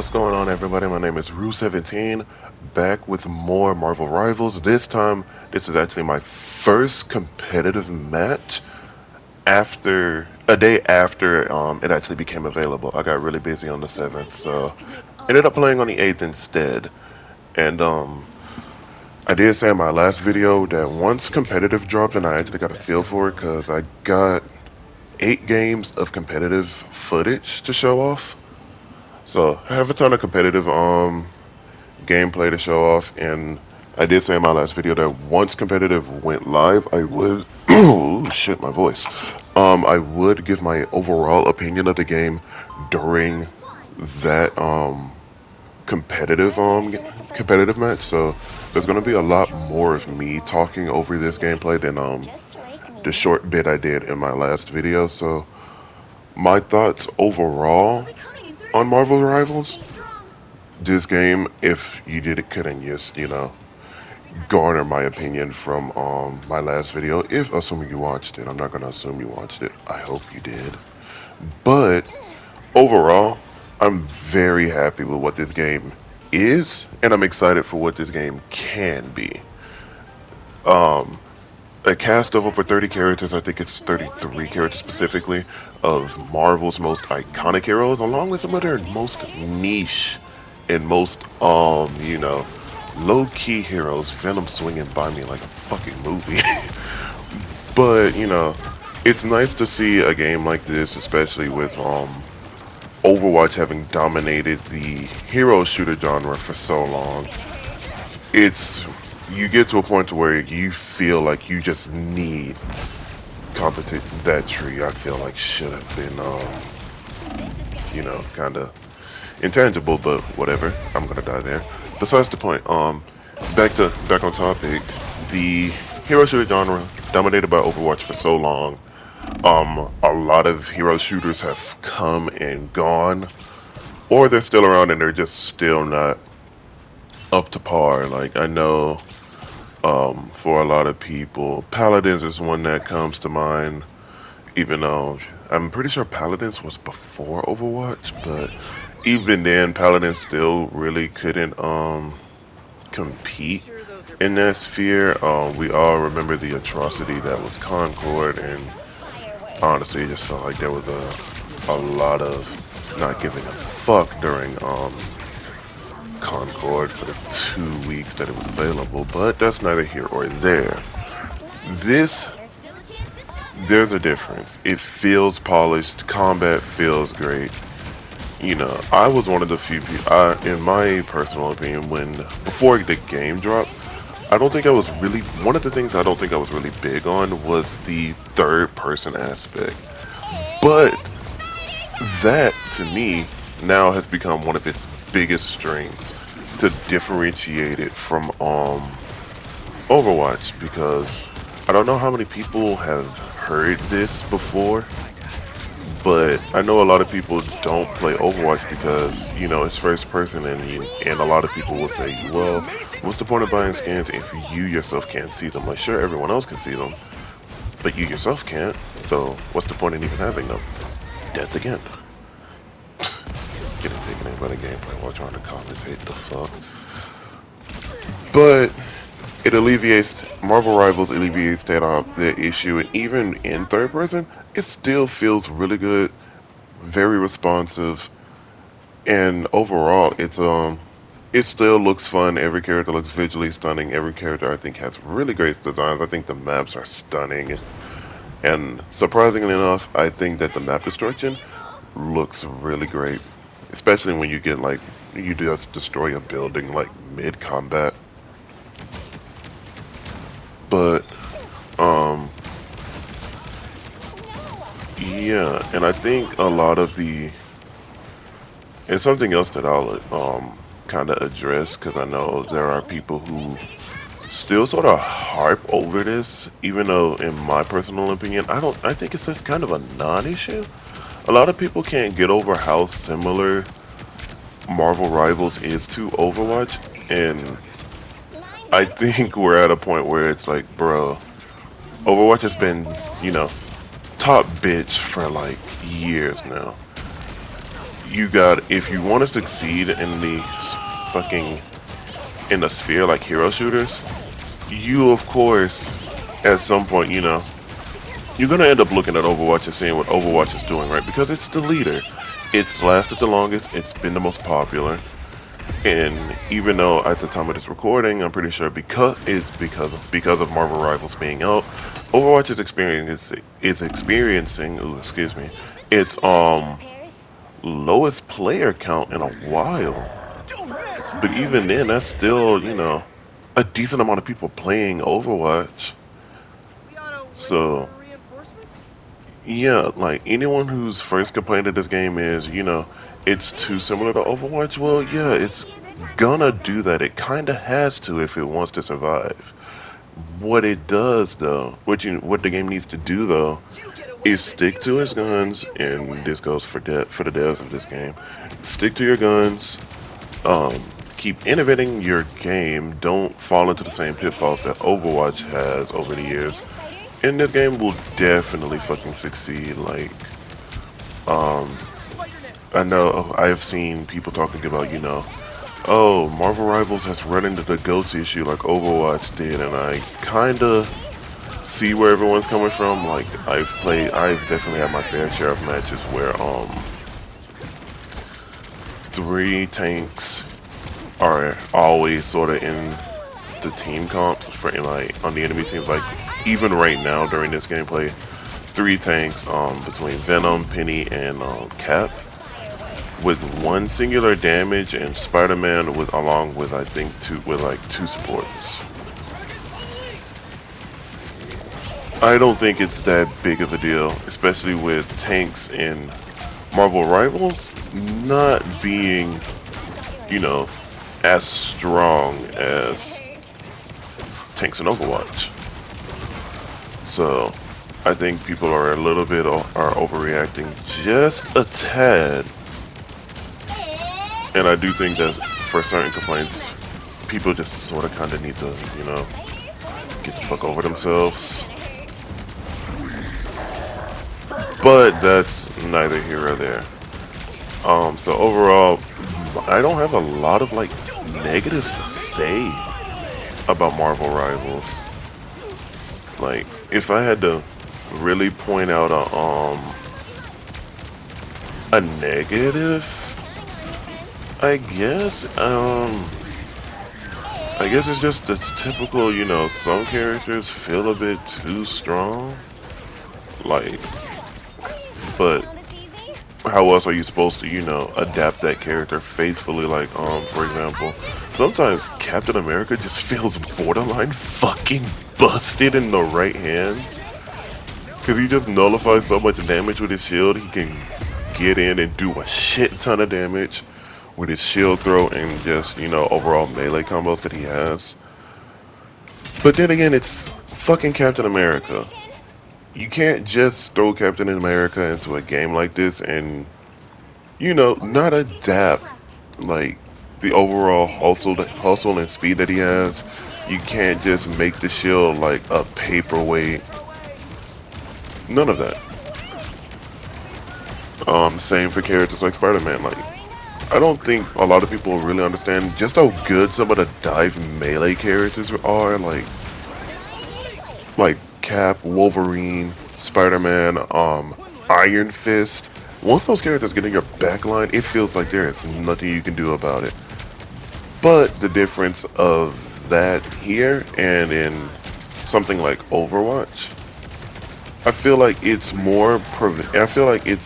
What's going on, everybody? My name is Rue17, back with more Marvel Rivals. This is actually my first competitive match after a day after it actually became available. I got really busy on the 7th, so ended up playing on the 8th instead. And I did say in my last video that once competitive dropped, and I actually got a feel for it because I got 8 games of competitive footage to show off. So I have a ton of competitive gameplay to show off, and I did say in my last video that once competitive went live, I would oh shit, my voice. I would give my overall opinion of the game during that competitive competitive match. So there's gonna be a lot more of me talking over this gameplay than the short bit I did in my last video. So my thoughts overall on Marvel Rivals, this game, if you couldn't just, garner my opinion from my last video, if assuming you watched it. I'm not gonna assume you watched it. I hope you did. But overall, I'm very happy with what this game is, and I'm excited for what this game can be. A cast of over 30 characters, I think it's 33 characters specifically, of Marvel's most iconic heroes, along with some of their most niche and most, low-key heroes. Venom swinging by me like a fucking movie. But, it's nice to see a game like this, especially with, Overwatch having dominated the hero shooter genre for so long. You get to a point to where you feel like you just need competition. That tree, I feel like, should have been, kind of intangible, but whatever. I'm gonna die there. Besides the point, back on topic. The hero shooter genre dominated by Overwatch for so long. A lot of hero shooters have come and gone, or they're still around and they're just still not up to par. Like, I know, for a lot of people, Paladins is one that comes to mind, even though I'm pretty sure Paladins was before Overwatch, but even then, Paladins still really couldn't compete in that sphere. We all remember the atrocity that was Concord, and honestly, it just felt like there was a lot of not giving a fuck during Concord for the 2 weeks that it was available. But that's neither here or there. This, there's a difference. It feels polished. Combat feels great. I was one of the few people, in my personal opinion, before the game dropped, I don't think I was really, one of the things I don't think I was really big on was the third person aspect. But that, to me, now has become one of its biggest strengths to differentiate it from Overwatch, because I don't know how many people have heard this before, but I know a lot of people don't play Overwatch because, it's first person, and a lot of people will say, well, what's the point of buying skins if you yourself can't see them? Like, sure, everyone else can see them, but you yourself can't, so what's the point in even having them? Death again. Getting taken in by the gameplay while trying to commentate, the fuck. But it alleviates, Marvel Rivals alleviates that issue, and even in third person, it still feels really good, very responsive, and overall, it still looks fun. Every character looks visually stunning. Every character, I think, has really great designs. I think the maps are stunning, and surprisingly enough, I think that the map destruction looks really great, especially when you get like you just destroy a building like mid combat. But yeah, and I think a lot of and something else that I'll kind of address, because I know there are people who still sort of harp over this, even though in my personal opinion, I think it's a kind of a non-issue. A lot of people can't get over how similar Marvel Rivals is to Overwatch, and I think we're at a point where it's like, bro, Overwatch has been, top bitch for like years now. you got, if you want to succeed in the fucking in the sphere like hero shooters, you of course at some point, you're gonna end up looking at Overwatch and seeing what Overwatch is doing, right? Because it's the leader. It's lasted the longest, it's been the most popular. And even though at the time of this recording, I'm pretty sure because of Marvel Rivals being out, Overwatch is experiencing its lowest player count in a while. But even then, that's still, a decent amount of people playing Overwatch. So, yeah, like anyone whose first complaint of this game is, it's too similar to Overwatch, well, yeah, it's gonna do that. It kinda has to if it wants to survive. What it does, though, what the game needs to do, though, is stick to its guns, and this goes for the devs of this game. Stick to your guns, um, keep innovating your game. Don't fall into the same pitfalls that Overwatch has over the years. And this game will definitely fucking succeed. Like, um, I know I've seen people talking about, oh, Marvel Rivals has run into the GOATS issue like Overwatch did, and I kinda see where everyone's coming from. Like, I've definitely had my fair share of matches where, three tanks are always sort of in the team comps for like on the enemy teams. Like even right now during this gameplay, three tanks between Venom, Penny, and Cap with one singular damage, and Spider-Man with along with I think two supports. I don't think it's that big of a deal, especially with tanks in Marvel Rivals not being, as strong as tanks in Overwatch. So I think people are are overreacting just a tad, and I do think that for certain complaints, people just sort of kind of need to, get the fuck over themselves. But that's neither here or there. So overall, I don't have a lot of like negatives to say about Marvel Rivals. Like, if I had to really point out a negative, I guess it's just it's typical, some characters feel a bit too strong. Like, but how else are you supposed to, adapt that character faithfully? Like, for example, sometimes Captain America just feels borderline fucking busted in the right hands. Because he just nullifies so much damage with his shield, he can get in and do a shit ton of damage with his shield throw and just, overall melee combos that he has. But then again, it's fucking Captain America. You can't just throw Captain America into a game like this and, not adapt, like, the overall hustle and speed that he has. You can't just make the shield like a paperweight. None of that. Same for characters like Spider-Man. Like, I don't think a lot of people really understand just how good some of the dive melee characters are. Like Cap, Wolverine, Spider-Man, Iron Fist. Once those characters get in your backline, it feels like there is nothing you can do about it. But the difference of that here and in something like Overwatch, I feel like it's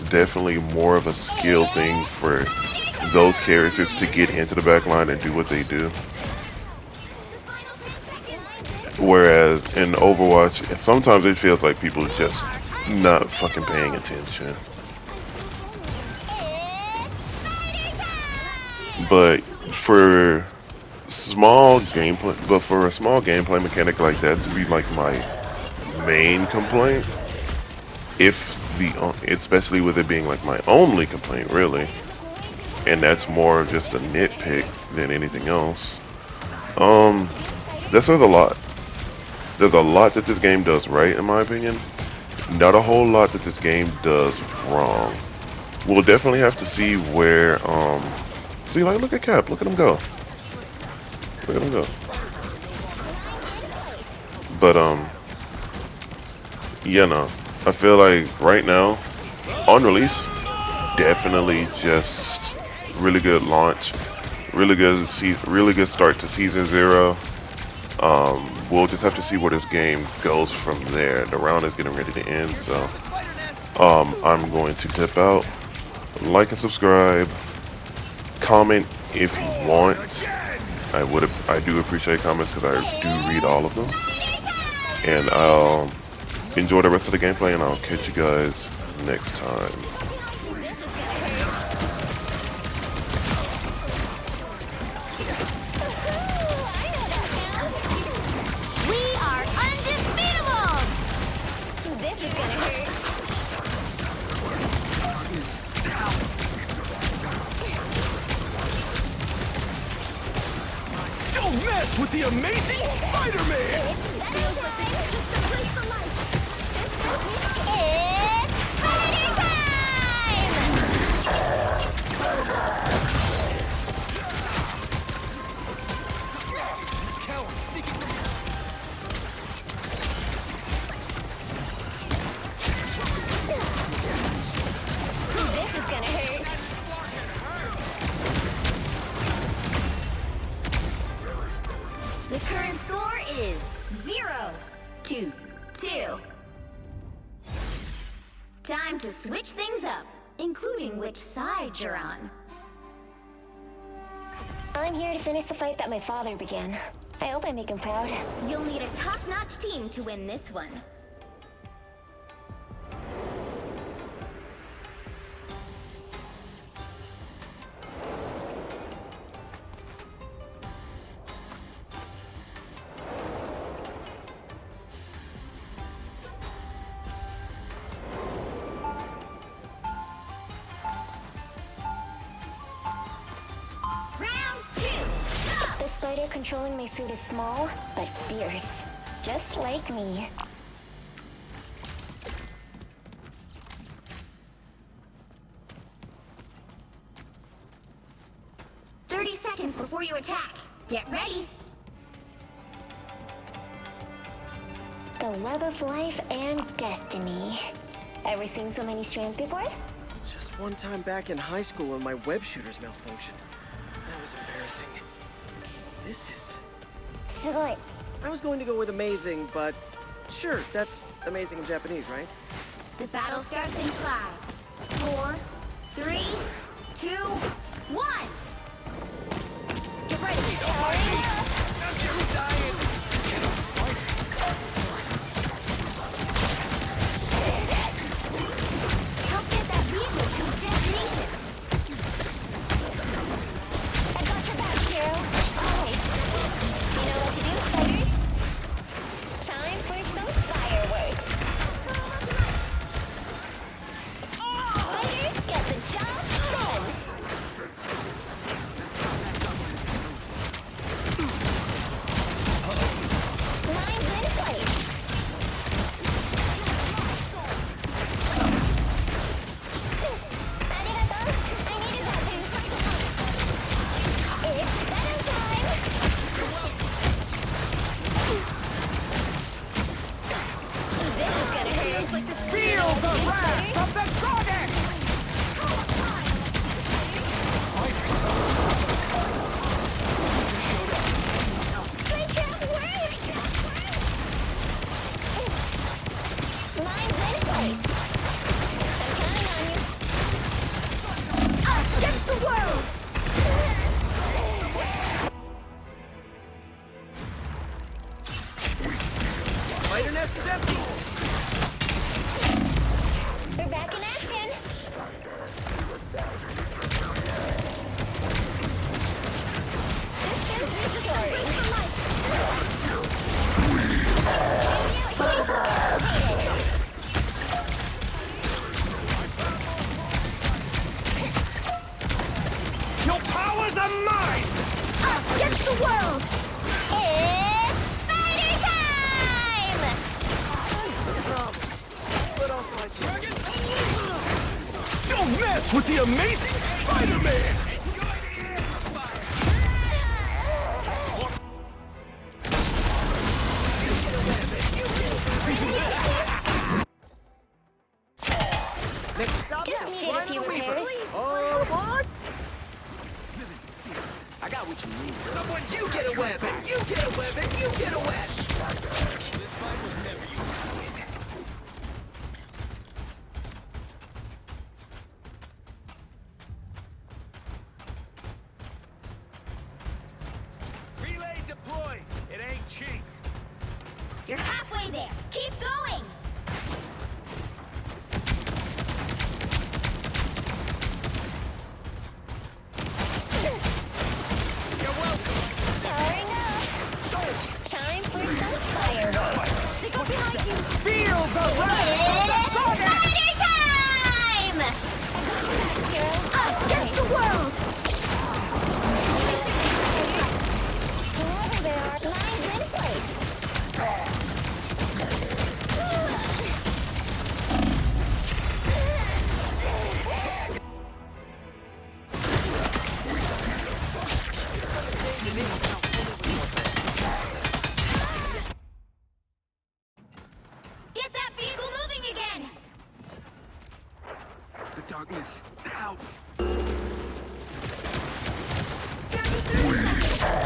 definitely more of a skill thing for those characters to get into the backline and do what they do. Whereas in Overwatch, sometimes it feels like people just not fucking paying attention. But for a small gameplay mechanic like that to be like my main complaint, especially with it being like my only complaint really, and that's more just a nitpick than anything else. That says a lot. There's a lot that this game does right, in my opinion. Not a whole lot that this game does wrong. we'll definitely have to see where see, like, look at Cap, look at him go. Look at him go. But yeah, no. I feel like right now, on release, definitely just really good launch, really good start to season 0. We'll just have to see where this game goes from there. The round is getting ready to end, so I'm going to tip out. Like and subscribe. Comment if you want. I do appreciate comments because I do read all of them. And I'll enjoy the rest of the gameplay, and I'll catch you guys next time. We are undefeatable! This is gonna hurt. Don't mess with the amazing Spider-Man! Feels like this is just a place for life. It's party time! This is gonna hurt. The current score is 0-2. Time to switch things up, including which side you're on. I'm here to finish the fight that my father began. I hope I make him proud. You'll need a top-notch team to win this one. Round 2. The spider controlling my suit is small, but fierce. Just like me. Seconds before you attack. Get ready. The web of life and destiny. Ever seen so many strands before? Just one time back in high school when my web shooters malfunctioned. That was embarrassing. This is... Sugoi. I was going to go with amazing, but sure, that's amazing in Japanese, right? The battle starts in 5, 4, 3, 2, 1. Get ready. Help get that vehicle to its destination. I got your back, hero. Always. You know what to do, spiders? Time for some fireworks. Spiders get the job done. Dance with the amazing Spider-Man! Just needed a few repairs. All aboard! I got what you need. Someone, you get a web, and you get a web, and you get a web! This fight was never yours. Relay deployed. It ain't cheap. You're halfway there. Keep going. You're welcome. Powering up. Time for some fireworks. They go behind you. Feel the It's spider time! Us against the world. Whoever they are, lines in place. Get that vehicle moving again. The darkness. Out. 33 seconds.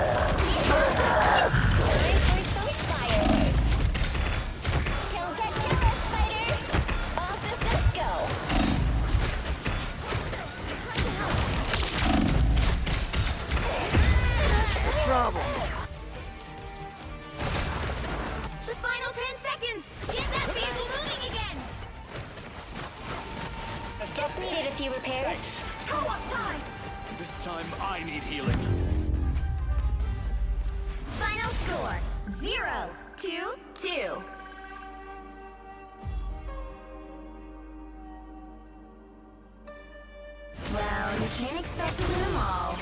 Time for some fireworks. Don't get jealous, fighter. All systems go. Problem. The final 10 seconds. Get that vehicle moving again. Just needed a few repairs. Co-op time. This time I need healing. Final score 0-2-2. Well, you can't expect to win them all.